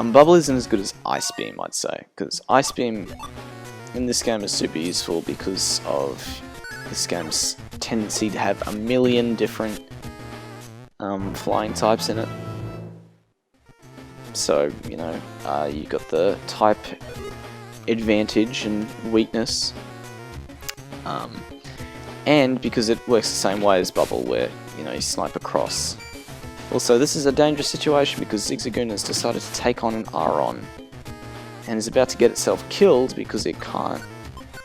Bubble isn't as good as Ice Beam, I'd say, because Ice Beam in this game is super useful because of this game's tendency to have a million different flying types in it. So, you know, you got the type advantage and weakness, and because it works the same way as Bubble, where, you know, you snipe across. Also, this is a dangerous situation because Zigzagoon has decided to take on an Aron and is about to get itself killed because it can't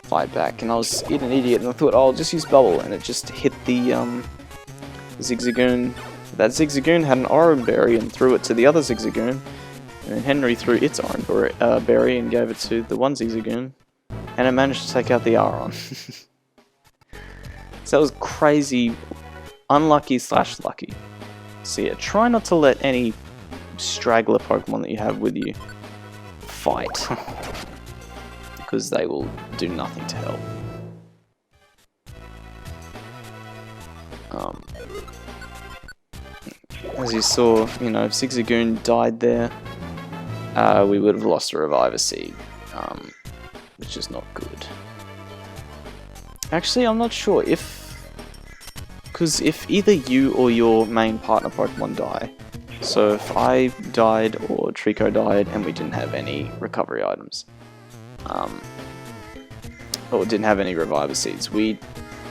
fight back. And I was an idiot and I thought, oh, I'll just use Bubble, and it just hit the Zigzagoon. That Zigzagoon had an Oran Berry and threw it to the other Zigzagoon, and then Henry threw its Oran Berry and gave it to the one Zigzagoon, and it managed to take out the Aron. So that was crazy, unlucky / lucky. So yeah, try not to let any straggler Pokemon that you have with you fight, because they will do nothing to help. As you saw, you know, if Zigzagoon died there, we would have lost a Reviver Seed, which is not good. Actually, I'm not sure because if either you or your main partner Pokemon die, so if I died or Trico died and we didn't have any recovery items, or didn't have any Reviver Seeds, we'd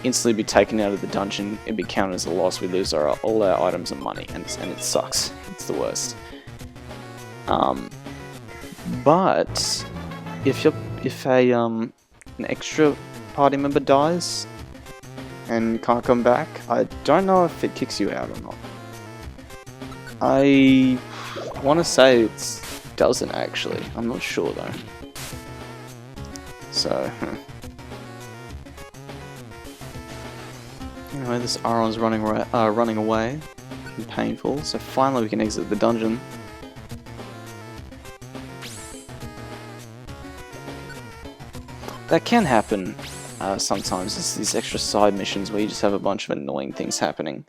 instantly be taken out of the dungeon. It'd be counted as a loss. We lose all our items and money, and it sucks. It's the worst. But if an extra party member dies and can't come back, I don't know if it kicks you out or not. I want to say it doesn't actually. I'm not sure though. So. Anyway, this Aron's running away, and painful, so finally we can exit the dungeon. That can happen sometimes. It's these extra side missions where you just have a bunch of annoying things happening.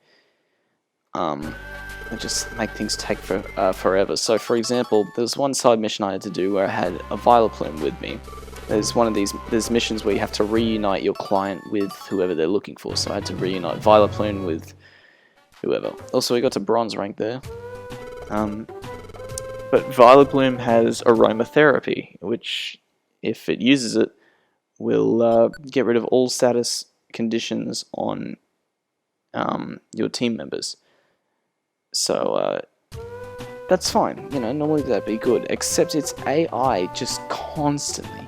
That just make things take forever. So for example, there's one side mission I had to do where I had a Vileplume with me. There's there's missions where you have to reunite your client with whoever they're looking for, so I had to reunite Vileplume with whoever. Also, we got to bronze rank there. But Vileplume has aromatherapy, which, if it uses it, will get rid of all status conditions on your team members. So, that's fine, you know, normally that'd be good, except its AI just constantly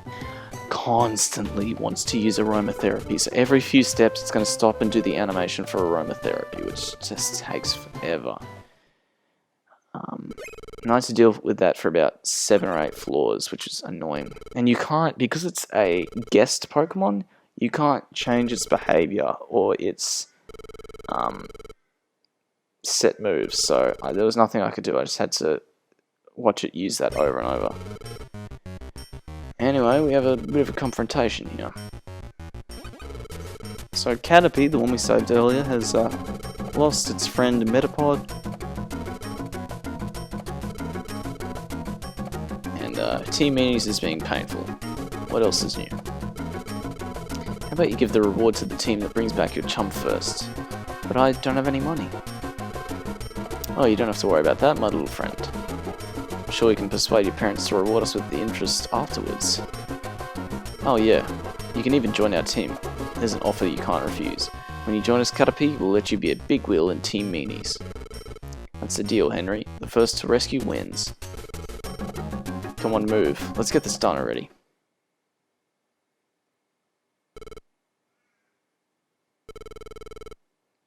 wants to use aromatherapy. So every few steps it's going to stop and do the animation for aromatherapy, which just takes forever. And I had to deal with that for about 7 or 8 floors, which is annoying. And you can't, because it's a guest Pokemon, you can't change its behavior or its set moves, so there was nothing I could do. I just had to watch it use that over and over. Anyway, we have a bit of a confrontation here. So Caterpie, the one we saved earlier, has lost its friend Metapod. And Team Minis is being painful. What else is new? How about you give the reward to the team that brings back your chum first? But I don't have any money. Oh, you don't have to worry about that, my little friend. I'm sure you can persuade your parents to reward us with the interest afterwards. Oh yeah, you can even join our team. There's an offer you can't refuse. When you join us, Caterpie, we'll let you be a big wheel in Team Meanies. That's the deal, Henry. The first to rescue wins. Come on, move. Let's get this done already.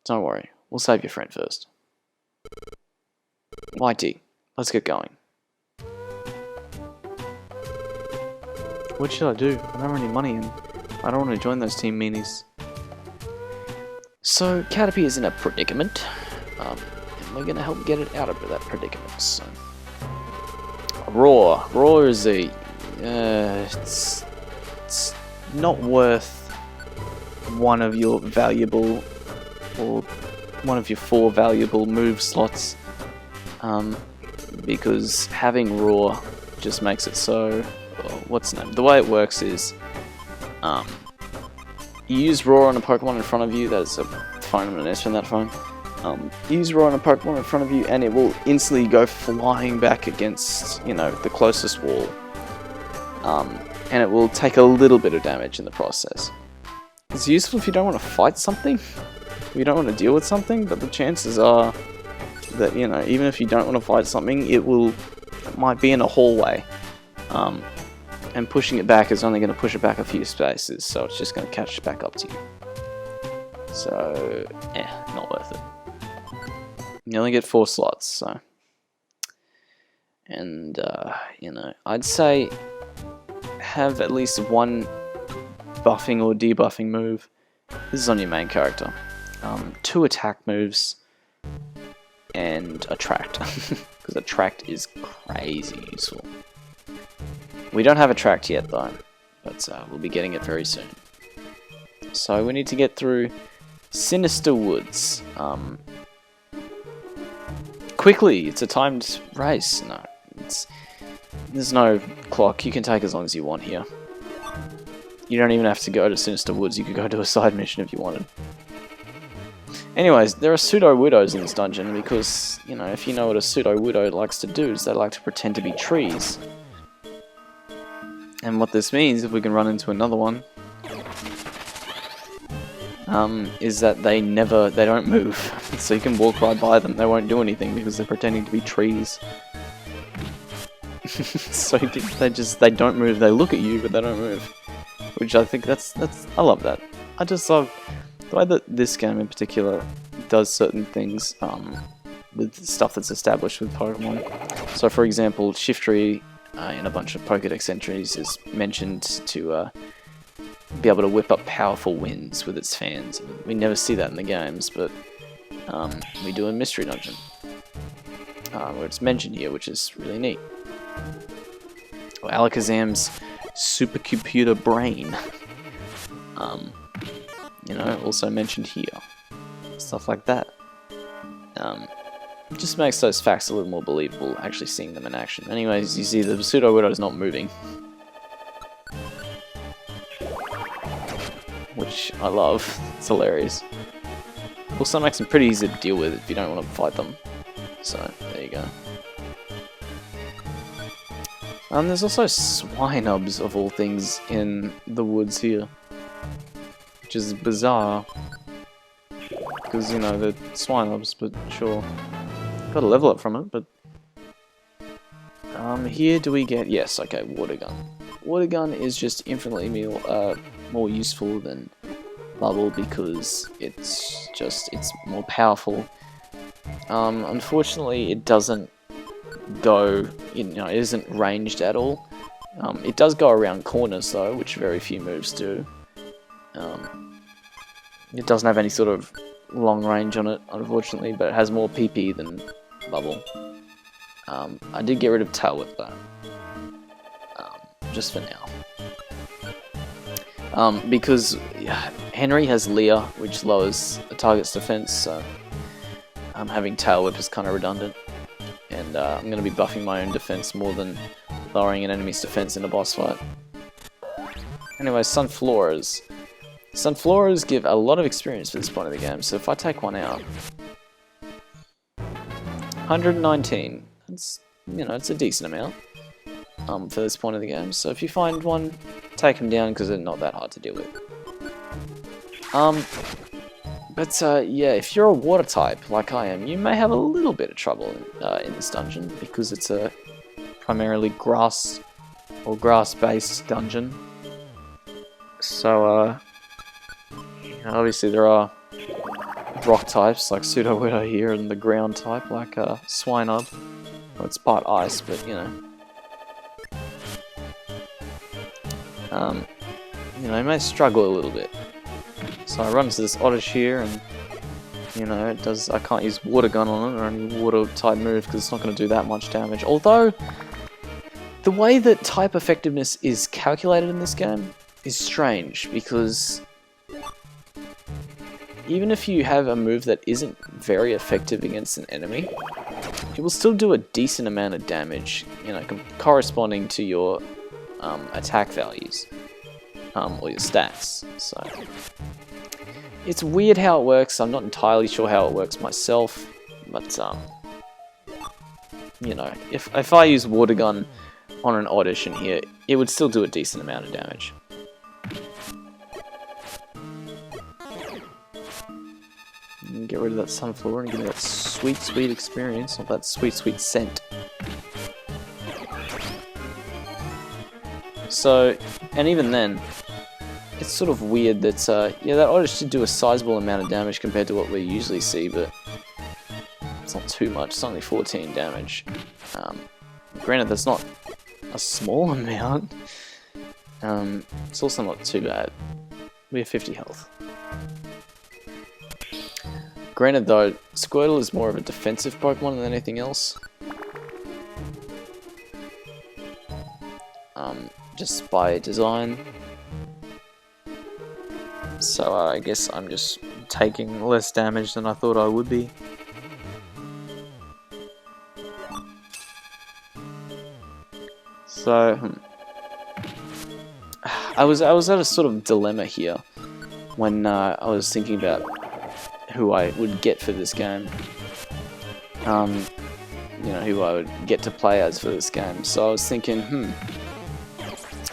Don't worry, we'll save your friend first. YT, let's get going. What should I do? I don't have any money and I don't want to join those Team Meanies. So, Caterpie is in a predicament, and we're going to help get it out of that predicament. So. Roar. Roar is a... it's not worth one of your valuable, or one of your 4 valuable move slots. because having Roar just makes it so... what's the name? The way it works is you use Roar on a Pokemon in front of you. That's a phone. I'm going to answer that phone. You use Roar on a Pokemon in front of you, and it will instantly go flying back against, you know, the closest wall. And it will take a little bit of damage in the process. It's useful if you don't want to fight something, if you don't want to deal with something, but the chances are that, you know, even if you don't want to fight something, it might be in a hallway. And pushing it back is only going to push it back a few spaces, so it's just going to catch back up to you. So, not worth it. You only get 4 slots, so... And, you know, I'd say have at least one buffing or debuffing move. This is on your main character. 2 attack moves, and Attract. Because Attract is crazy useful. We don't have Attract yet though, but we'll be getting it very soon. So we need to get through Sinister Woods. Quickly, it's a timed race. No, there's no clock. You can take as long as you want here. You don't even have to go to Sinister Woods. You could go do a side mission if you wanted. Anyways, there are pseudo-widows in this dungeon because, you know, if you know what a pseudo-widow likes to do is they like to pretend to be trees. And what this means, if we can run into another one, is that they don't move. So you can walk right by them, they won't do anything because they're pretending to be trees. So they don't move, they look at you but they don't move. Which I think I love that. I just love the way that this game in particular does certain things with stuff that's established with Pokemon. So for example, Shiftry in a bunch of Pokédex entries is mentioned to be able to whip up powerful winds with its fans. We never see that in the games, but we do in Mystery Dungeon, where it's mentioned here, which is really neat. Well, Alakazam's supercomputer brain, you know, also mentioned here. Stuff like that. It just makes those facts a little more believable, actually seeing them in action. Anyways, you see the pseudo-widow is not moving. Which I love. It's hilarious. Also makes them pretty easy to deal with if you don't want to fight them. So, there you go. There's also Swinubs, of all things, in the woods here. Which is bizarre. Because, you know, they're Swinubs, but sure. Got a level up from it, but... here do we get... Yes, okay, Water Gun. Water Gun is just infinitely more useful than Bubble because it's more powerful. Unfortunately, it doesn't go... You know, it isn't ranged at all. It does go around corners, though, which very few moves do. It doesn't have any sort of long range on it, unfortunately, but it has more PP than Bubble. I did get rid of Tail Whip though, just for now. Because Henry has Leer, which lowers a target's defense, so having Tail Whip is kind of redundant. And I'm going to be buffing my own defense more than lowering an enemy's defense in a boss fight. Anyway, Sunfloras. Sunfloras give a lot of experience for this point of the game, so if I take one out... 119. That's, you know, it's a decent amount for this point of the game. So if you find one, take them down because they're not that hard to deal with. Yeah, if you're a water type like I am, you may have a little bit of trouble in this dungeon because it's a primarily grass or grass-based dungeon. So you know, obviously there are rock types like Pseudo-Widow here, and the ground type like Swinub. Well, it's part ice, but you know. You know, it may struggle a little bit. So I run into this Oddish here, and you know, it does. I can't use Water Gun on it or any water type move because it's not going to do that much damage. Although the way that type effectiveness is calculated in this game is strange because even if you have a move that isn't very effective against an enemy, it will still do a decent amount of damage, you know, corresponding to your attack values, or your stats. So it's weird how it works. I'm not entirely sure how it works myself, but you know, if I use water gun on an audition here, it would still do a decent amount of damage. Get rid of that sunflower and give me that sweet, sweet experience, or that sweet, sweet scent. So, and even then, it's sort of weird that, yeah, that audition should do a sizable amount of damage compared to what we usually see, but it's not too much. It's only 14 damage. Granted, that's not a small amount. It's also not too bad. We have 50 health. Granted though, Squirtle is more of a defensive Pokemon than anything else. Just by design. So I guess I'm just taking less damage than I thought I would be. So I was at a sort of dilemma here when I was thinking about who I would get for this game. You know, who I would get to play as for this game. So I was thinking,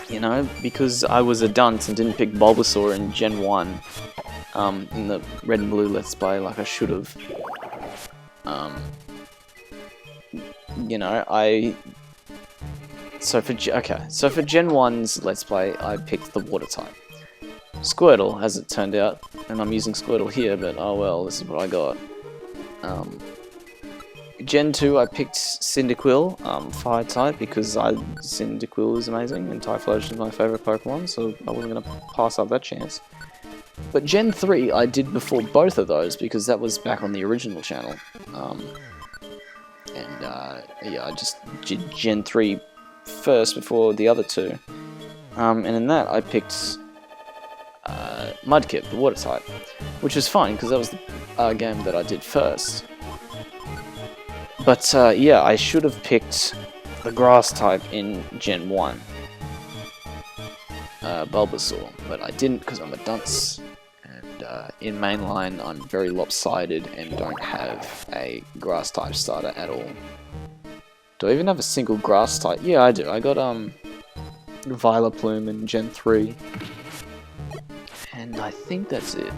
you know, because I was a dunce and didn't pick Bulbasaur in Gen 1 in the Red and Blue Let's Play like I should have. You know, so for Gen 1's Let's Play, I picked the Water type. Squirtle, as it turned out, and I'm using Squirtle here, but oh well, this is what I got. Gen 2, I picked Cyndaquil, Fire type, because Cyndaquil is amazing, and Typhlosion is my favourite Pokemon, so I wasn't going to pass up that chance. But Gen 3, I did before both of those, because that was back on the original channel. Yeah, I just did Gen 3 first before the other two. And in that, I picked Mudkip, the Water type, which is fine, because that was the game that I did first. But yeah, I should have picked the Grass type in Gen 1, Bulbasaur, but I didn't because I'm a dunce, and in mainline I'm very lopsided and don't have a Grass type starter at all. Do I even have a single Grass type? Yeah, I do. I got Vileplume in Gen 3, and I think that's it.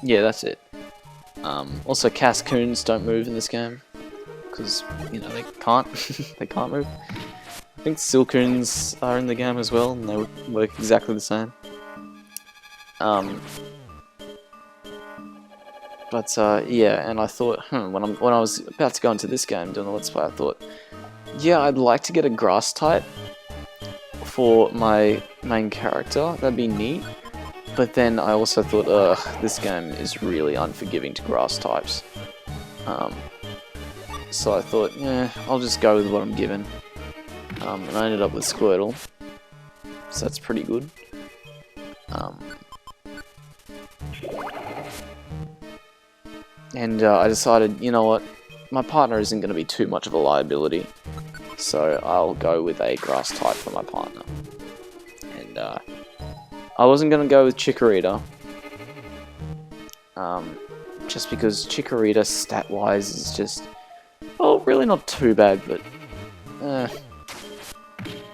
Yeah, that's it. Also, Cascoons don't move in this game, because, you know, they can't, they can't move. I think Silcoons are in the game as well, and they work exactly the same. But, yeah, and I thought, when I was about to go into this game, doing the Let's Play, I thought, yeah, I'd like to get a Grass type for my main character, that'd be neat. But then I also thought, this game is really unforgiving to Grass types. So I thought, yeah, I'll just go with what I'm given. And I ended up with Squirtle, so that's pretty good. And I decided, you know what, my partner isn't going to be too much of a liability, so I'll go with a Grass type for my partner. And I wasn't going to go with Chikorita, just because Chikorita stat-wise is just, well, really not too bad, but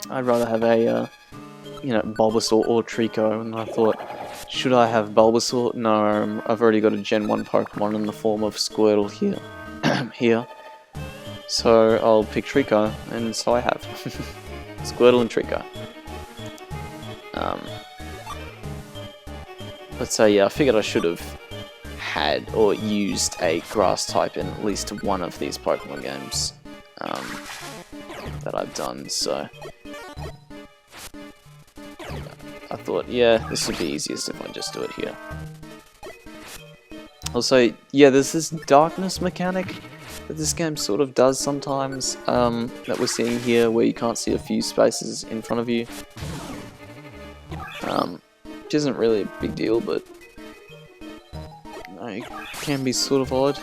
I'd rather have a, you know, Bulbasaur or Trico, and I thought, should I have Bulbasaur? No, I've already got a Gen 1 Pokemon in the form of Squirtle here. So I'll pick Trico, and so I have. Squirtle and Trico. But yeah, I figured I should have had or used a Grass type in at least one of these Pokemon games that I've done, so I thought, yeah, this would be easiest if I just do it here. Also, yeah, there's this darkness mechanic that this game sort of does sometimes, that we're seeing here, where you can't see a few spaces in front of you. Which isn't really a big deal, but it can be sort of odd.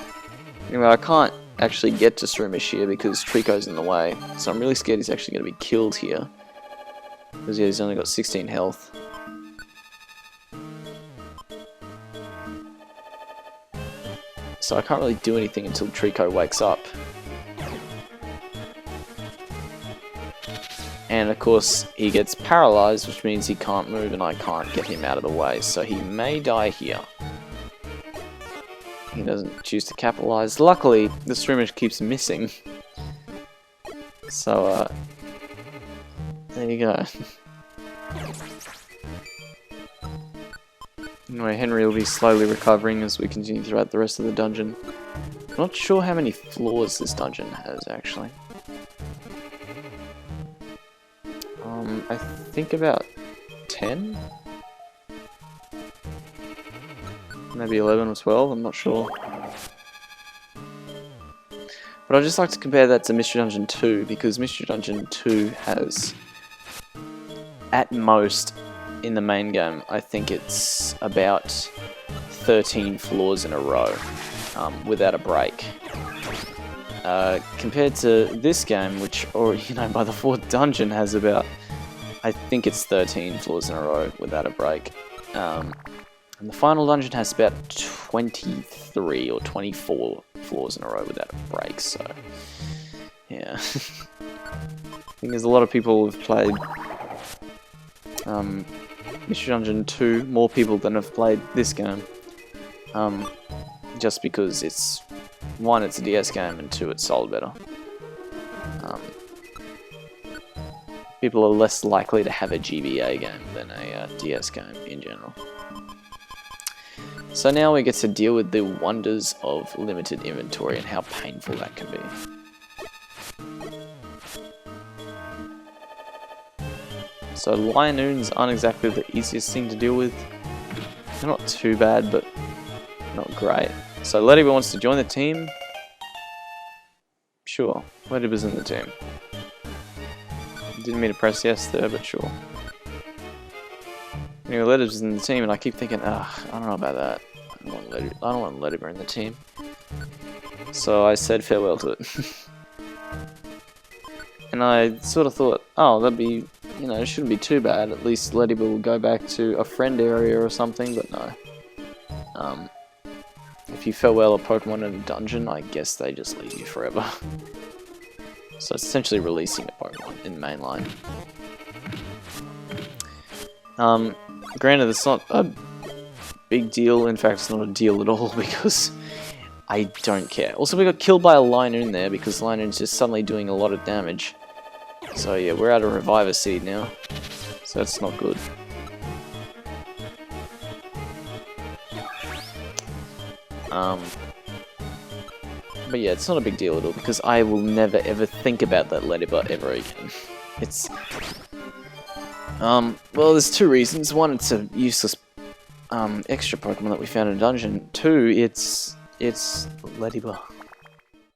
Anyway, I can't actually get to Shroomish here because Trico's in the way. So I'm really scared he's actually going to be killed here. Because yeah, he's only got 16 health. So I can't really do anything until Trico wakes up. And of course, he gets paralyzed, which means he can't move and I can't get him out of the way. So he may die here. He doesn't choose to capitalize. Luckily, the Shroomish keeps missing. So, there you go. Anyway, Henry will be slowly recovering as we continue throughout the rest of the dungeon. I'm not sure how many floors this dungeon has, actually. I think about 10? Maybe 11 or 12, I'm not sure. But I'd just like to compare that to Mystery Dungeon 2, because Mystery Dungeon 2 has, at most, in the main game, I think it's about 13 floors in a row, without a break. Compared to this game, which, or you know, by the 4th dungeon has about, I think it's 13 floors in a row without a break. And the final dungeon has about 23 or 24 floors in a row without a break, so yeah. I think there's a lot of people who've played Mystery Dungeon 2, more people than have played this game. Just because it's, 1, it's a DS game, and 2, it's sold better. People are less likely to have a GBA game than a DS game in general. So now we get to deal with the wonders of limited inventory and how painful that can be. So Lionoons aren't exactly the easiest thing to deal with. They're not too bad, but not great. So Ladybird wants to join the team. Sure, Ladybird's in the team. Didn't mean to press yes there, but sure. Anyway, Ladybird's in the team, and I keep thinking, I don't know about that. I don't want Ladybird in the team. So I said farewell to it. And I sort of thought, oh, that'd be, you know, it shouldn't be too bad. At least Ladybird will go back to a friend area or something, but no. If you farewell a Pokemon in a dungeon, I guess they just leave you forever. So it's essentially releasing a Pokemon in mainline. Granted, it's not a big deal. In fact, it's not a deal at all because I don't care. Also, we got killed by a Linoon there because Linoon's just suddenly doing a lot of damage. So yeah, we're out of Reviver Seed now. So that's not good. But yeah, it's not a big deal at all because I will never ever think about that Ladybird ever again. It's well, there's 2 reasons. 1, it's a useless extra Pokemon that we found in a dungeon. 2, it's Ladybird.